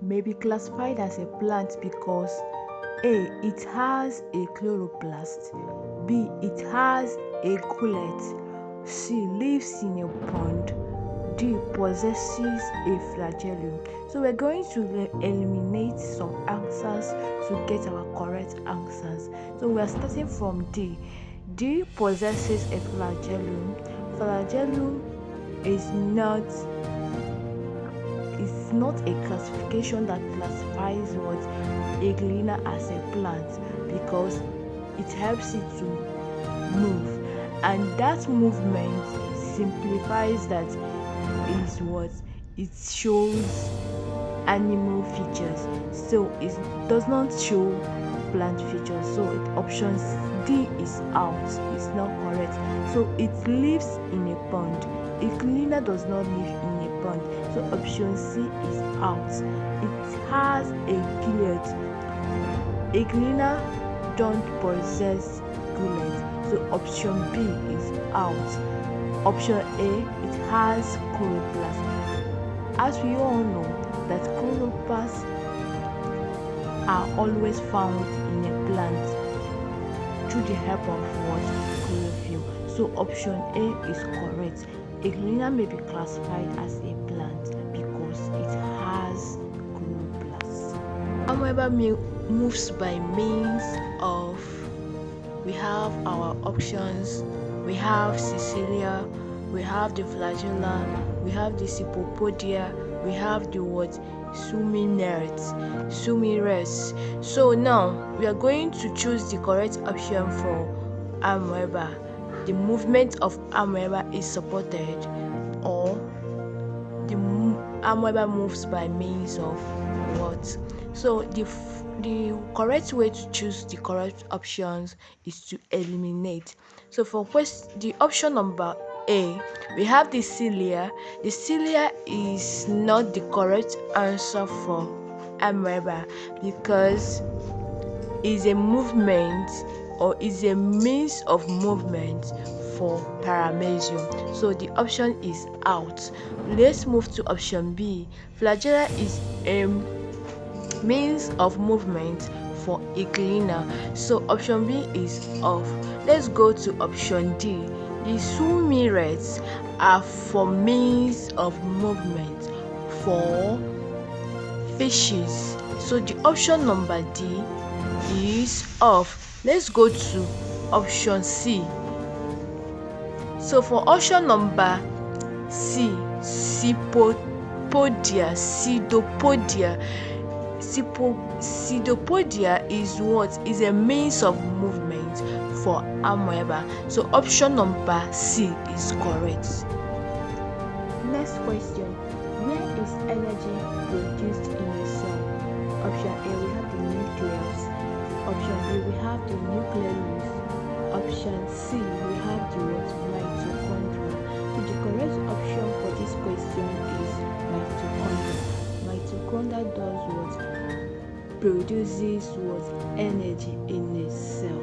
may be classified as a plant because A. It has a chloroplast. B. It has a gullet. C. Lives in a pond. D. Possesses a flagellum. So we're going to eliminate some answers to get our correct answers. So we are starting from D. D. Possesses a flagellum. Flagellum is not a classification that classifies what a gleaner as a plant because it helps it to move, and that movement simplifies that is what it shows animal features, so it does not show plant features. So option D is out, it's not correct. So it lives in a pond. A cleaner does not live in a pond, so option C is out. It has a gullet. A cleaner don't possess gullet, so option B is out. Option A, it has chloroplast. As we all know that chloroplasts are always found in a plant through the help of what? Chlorophyll. So option A is correct. A cleaner may be classified as a plant because it has chloroplasts. However, moves by means of, we have our options. We have Cecilia, we have the flagella, we have the cypopodia, we have the what? Suminerts. So now we are going to choose the correct option for amoeba. The movement of amoeba is supported, or the amoeba moves by means of what? So the correct way to choose the correct options is to eliminate. So for the option number A, we have the cilia. The cilia is not the correct answer for amoeba because is a movement or is a means of movement for paramecium. So the option is out. Let's move to option B. Flagella is a means of movement for a cleaner. So option B is off. Let's go to option D. The sumirets are for means of movement for fishes. So the option number D is off. Let's go to option C. So for option number C, pseudopodia is what? Is a means of movement for amoeba. So option number C is correct. Next question. Where is energy produced in a cell? Option A, we have the nucleus. Option B, we have the nucleus. Option C, we have the mitochondria. So the correct option for this question is mitochondria. Mitochondria does what? Produces what? Energy in a cell.